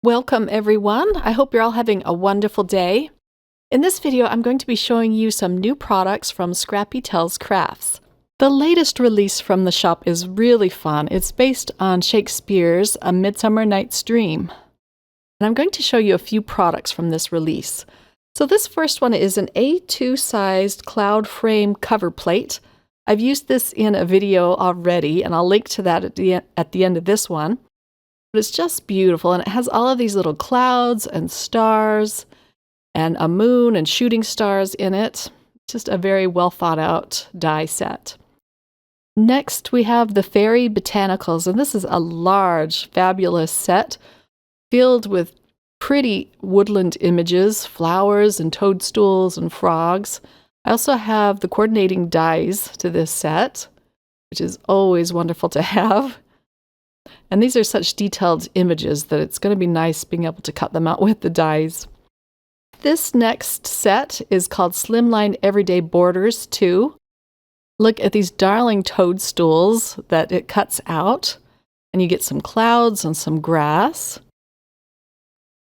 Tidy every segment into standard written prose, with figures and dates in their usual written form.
Welcome everyone. I hope you're all having a wonderful day. In this video, I'm going to be showing you some new products from Scrappy Tails Crafts. The latest release from the shop is really fun. It's based on Shakespeare's A Midsummer Night's Dream. And I'm going to show you a few products from this release. So this first one is an A2 sized cloud frame cover plate. I've used this in a video already, and I'll link to that at the end of this one. But it's just beautiful, and it has all of these little clouds and stars and a moon and shooting stars in it. Just a very well thought out die set. Next, we have the Fairy Botanicals, and this is a large, fabulous set filled with pretty woodland images, flowers and toadstools and frogs. I also have the coordinating dies to this set, which is always wonderful to have. And these are such detailed images that it's going to be nice being able to cut them out with the dies. This next set is called Slimline Everyday Borders 2. Look at these darling toadstools that it cuts out, and you get some clouds and some grass.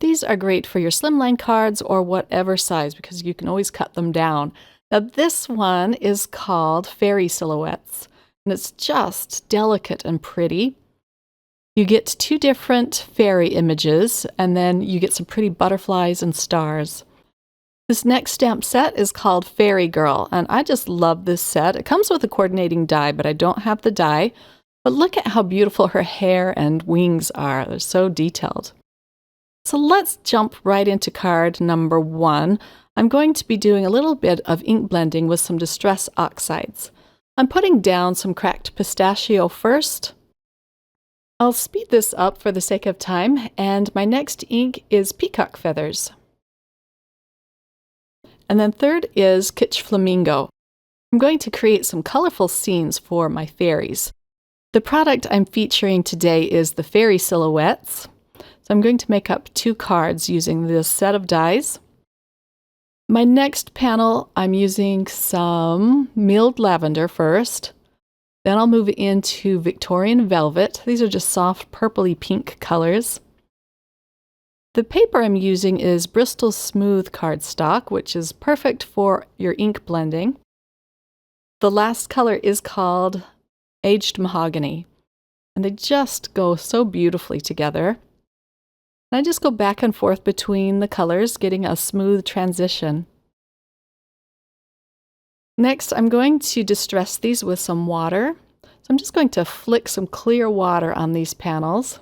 These are great for your slimline cards or whatever size because you can always cut them down. Now this one is called Fairy Silhouettes, and it's just delicate and pretty. You get two different fairy images, and then you get some pretty butterflies and stars. This next stamp set is called Fairy Girl, and I just love this set. It comes with a coordinating die, but I don't have the die. But look at how beautiful her hair and wings are. They're so detailed. So let's jump right into card number 1. I'm going to be doing a little bit of ink blending with some Distress Oxides. I'm putting down some cracked pistachio first. I'll speed this up for the sake of time, and my next ink is Peacock Feathers. And then third is Kitsch Flamingo. I'm going to create some colorful scenes for my fairies. The product I'm featuring today is the Fairy Silhouettes. So I'm going to make up 2 cards using this set of dies. My next panel, I'm using some milled lavender first. Then I'll move into Victorian Velvet. These are just soft purpley pink colors. The paper I'm using is Bristol Smooth cardstock, which is perfect for your ink blending. The last color is called Aged Mahogany, and they just go so beautifully together. And I just go back and forth between the colors, getting a smooth transition. Next, I'm going to distress these with some water. So I'm just going to flick some clear water on these panels.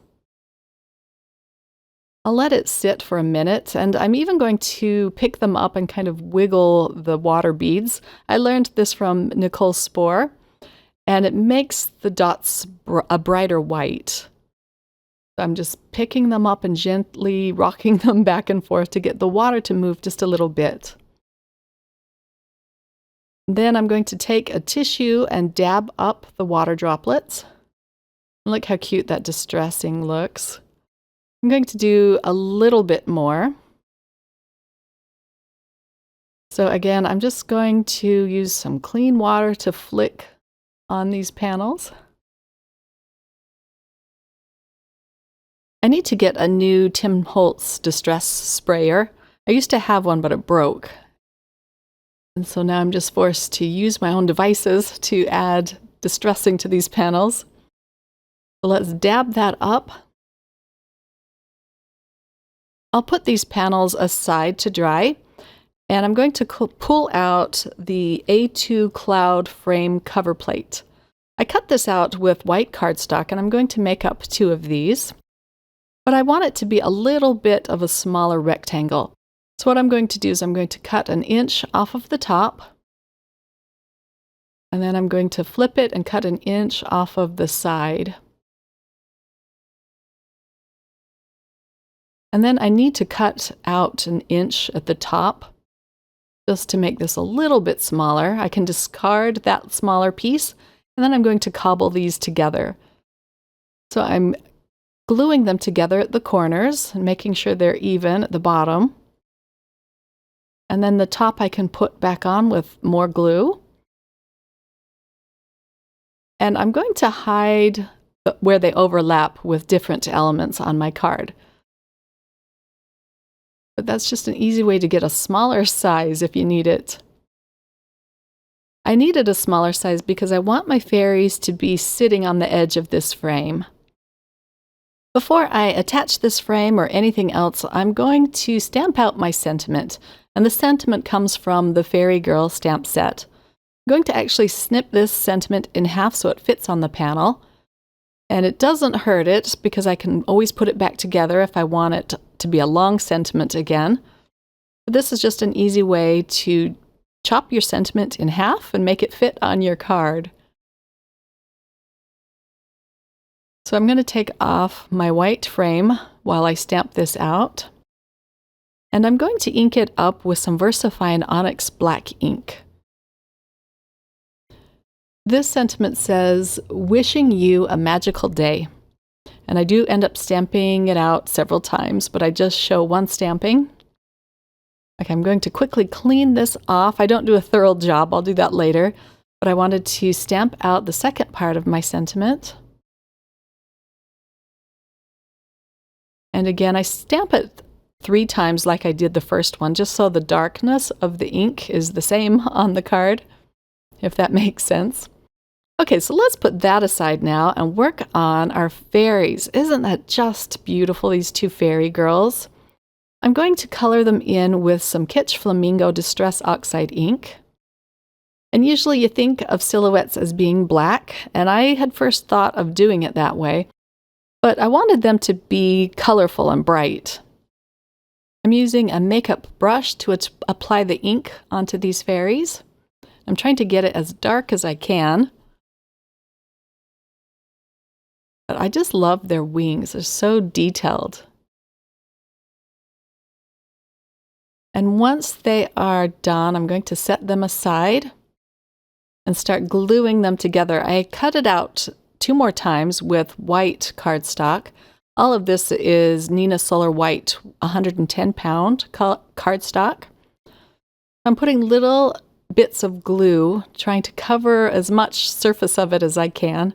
I'll let it sit for a minute, and I'm even going to pick them up and kind of wiggle the water beads. I learned this from Nicole Spohr, and it makes the dots a brighter white. So I'm just picking them up and gently rocking them back and forth to get the water to move just a little bit. Then I'm going to take a tissue and dab up the water droplets. Look how cute that distressing looks. I'm going to do a little bit more. So again, I'm just going to use some clean water to flick on these panels. I need to get a new Tim Holtz distress sprayer. I used to have one, but it broke. And so now I'm just forced to use my own devices to add distressing to these panels. So let's dab that up. I'll put these panels aside to dry, and I'm going to pull out the A2 cloud frame cover plate. I cut this out with white cardstock, and I'm going to make up 2 of these. But I want it to be a little bit of a smaller rectangle. So what I'm going to do is I'm going to cut 1 inch off of the top, and then I'm going to flip it and cut 1 inch off of the side. And then I need to cut out 1 inch at the top just to make this a little bit smaller. I can discard that smaller piece, and then I'm going to cobble these together. So I'm gluing them together at the corners and making sure they're even at the bottom. And then the top I can put back on with more glue. And I'm going to hide where they overlap with different elements on my card. but that's just an easy way to get a smaller size if you need it. I needed a smaller size because I want my fairies to be sitting on the edge of this frame. Before I attach this frame or anything else, I'm going to stamp out my sentiment. And the sentiment comes from the Fairy Girl stamp set. I'm going to actually snip this sentiment in half so it fits on the panel. And it doesn't hurt it because I can always put it back together if I want it to be a long sentiment again. But this is just an easy way to chop your sentiment in half and make it fit on your card. So I'm going to take off my white frame while I stamp this out. And I'm going to ink it up with some VersaFine Onyx black ink. This sentiment says, "Wishing you a magical day." And I do end up stamping it out several times, but I just show one stamping. Okay, I'm going to quickly clean this off. I don't do a thorough job, I'll do that later. But I wanted to stamp out the second part of my sentiment. And again, I stamp it 3 times like I did the first one, just so the darkness of the ink is the same on the card, if that makes sense. Okay, so let's put that aside now and work on our fairies. Isn't that just beautiful, these 2 fairy girls? I'm going to color them in with some Kitsch Flamingo Distress Oxide ink. And usually you think of silhouettes as being black, and I had first thought of doing it that way, but I wanted them to be colorful and bright. I'm using a makeup brush to apply the ink onto these fairies. I'm trying to get it as dark as I can. But I just love their wings. They're so detailed. And once they are done, I'm going to set them aside and start gluing them together. I cut it out 2 more times with white cardstock. All of this is Nina Solar White 110-pound cardstock. I'm putting little bits of glue, trying to cover as much surface of it as I can.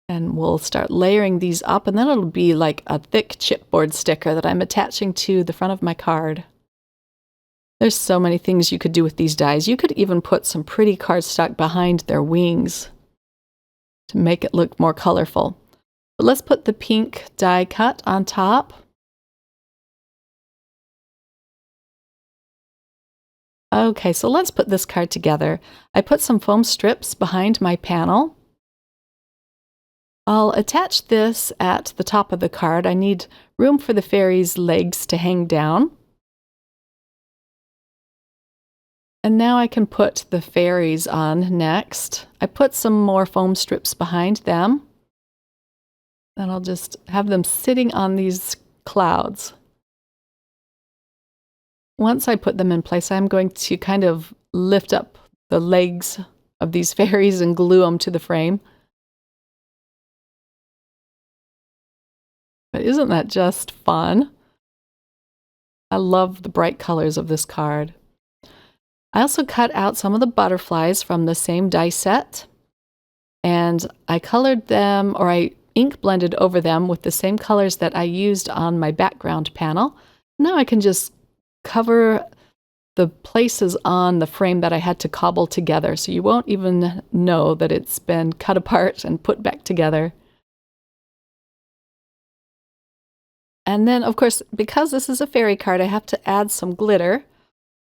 And we'll start layering these up, and then it'll be like a thick chipboard sticker that I'm attaching to the front of my card. There's so many things you could do with these dies. You could even put some pretty cardstock behind their wings to make it look more colorful. But let's put the pink die cut on top. Okay, so let's put this card together. I put some foam strips behind my panel. I'll attach this at the top of the card. I need room for the fairies' legs to hang down. And now I can put the fairies on next. I put some more foam strips behind them. And I'll just have them sitting on these clouds. Once I put them in place, I'm going to kind of lift up the legs of these fairies and glue them to the frame. But isn't that just fun? I love the bright colors of this card. I also cut out some of the butterflies from the same die set, and I colored them, or I ink blended over them with the same colors that I used on my background panel. Now I can just cover the places on the frame that I had to cobble together, so you won't even know that it's been cut apart and put back together. And then, of course, because this is a fairy card, I have to add some glitter.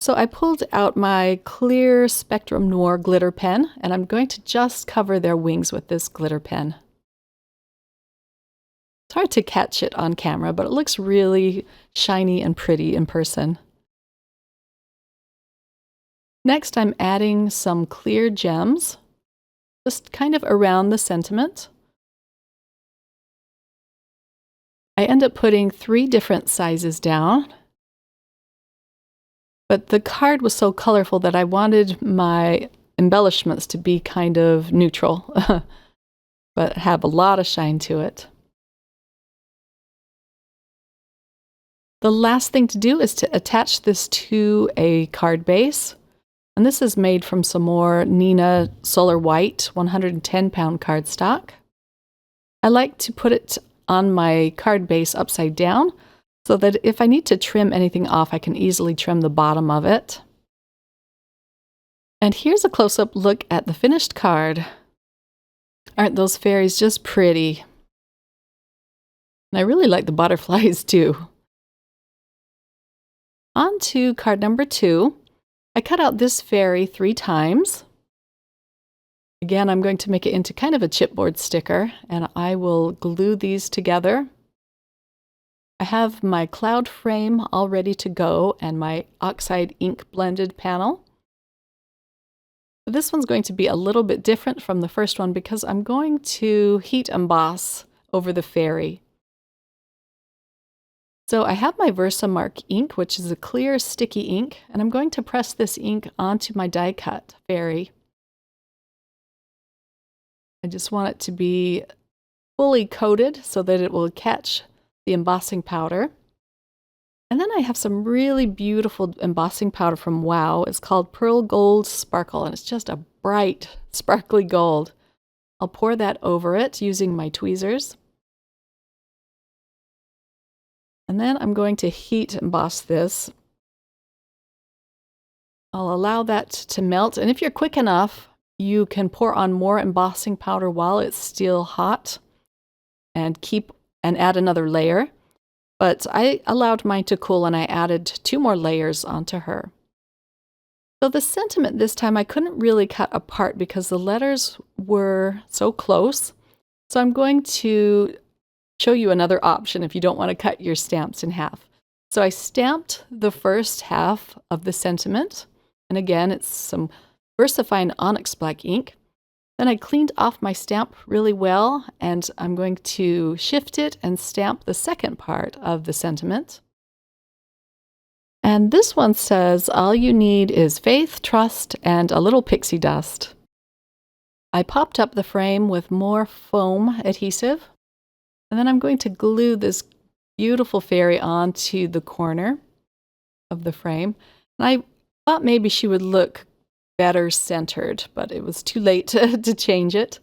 So I pulled out my clear Spectrum Noir glitter pen, and I'm going to just cover their wings with this glitter pen. It's hard to catch it on camera, but it looks really shiny and pretty in person. Next, I'm adding some clear gems, just kind of around the sentiment. I end up putting 3 different sizes down. But the card was so colorful that I wanted my embellishments to be kind of neutral, but have a lot of shine to it. The last thing to do is to attach this to a card base. And this is made from some more Nina Solar White 110-pound cardstock. I like to put it on my card base upside down so that if I need to trim anything off, I can easily trim the bottom of it. And here's a close-up look at the finished card. Aren't those fairies just pretty? And I really like the butterflies too. On to card number 2. I cut out this fairy 3 times. Again, I'm going to make it into kind of a chipboard sticker, and I will glue these together. I have my cloud frame all ready to go and my oxide ink blended panel. This one's going to be a little bit different from the first one because I'm going to heat emboss over the fairy. So I have my Versamark ink, which is a clear sticky ink, and I'm going to press this ink onto my die cut fairy. I just want it to be fully coated so that it will catch the embossing powder. And then I have some really beautiful embossing powder from Wow. It's called Pearl Gold Sparkle, and it's just a bright, sparkly gold. I'll pour that over it using my tweezers. And then I'm going to heat emboss this. I'll allow that to melt, and if you're quick enough, you can pour on more embossing powder while it's still hot and add another layer. But I allowed mine to cool and I added 2 more layers onto her. So the sentiment this time I couldn't really cut apart because the letters were so close. So I'm going to show you another option if you don't want to cut your stamps in half. So I stamped the first half of the sentiment, and again it's some VersaFine Onyx Black ink. Then I cleaned off my stamp really well, and I'm going to shift it and stamp the second part of the sentiment. And this one says, all you need is faith, trust, and a little pixie dust. I popped up the frame with more foam adhesive. And then I'm going to glue this beautiful fairy onto the corner of the frame. And I thought maybe she would look better centered, but it was too late to change it.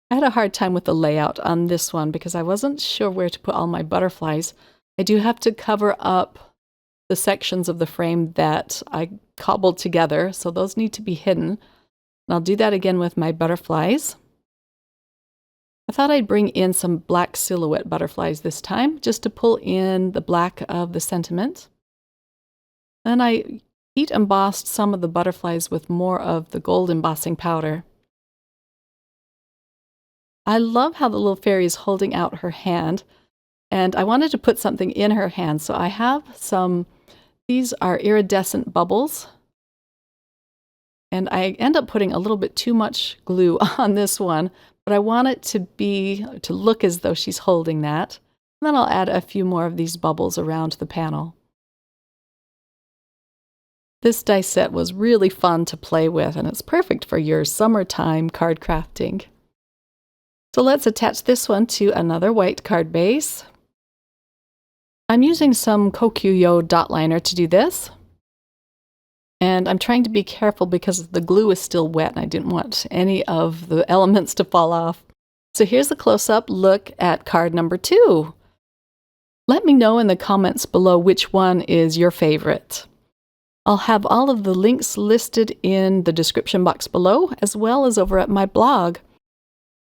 I had a hard time with the layout on this one because I wasn't sure where to put all my butterflies. I do have to cover up the sections of the frame that I cobbled together, so those need to be hidden. And I'll do that again with my butterflies. I thought I'd bring in some black silhouette butterflies this time, just to pull in the black of the sentiment. Then I heat embossed some of the butterflies with more of the gold embossing powder. I love how the little fairy is holding out her hand, and I wanted to put something in her hand, so I have these are iridescent bubbles. And I end up putting a little bit too much glue on this one, but I want it to look as though she's holding that. And then I'll add a few more of these bubbles around the panel. This die set was really fun to play with, and it's perfect for your summertime card crafting. So let's attach this one to another white card base. I'm using some Kokuyo dot liner to do this. And I'm trying to be careful because the glue is still wet and I didn't want any of the elements to fall off. So here's a close-up look at card number 2. Let me know in the comments below which one is your favorite. I'll have all of the links listed in the description box below, as well as over at my blog.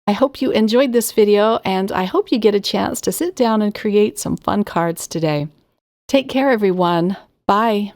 I hope you enjoyed this video, and I hope you get a chance to sit down and create some fun cards today. Take care, everyone. Bye.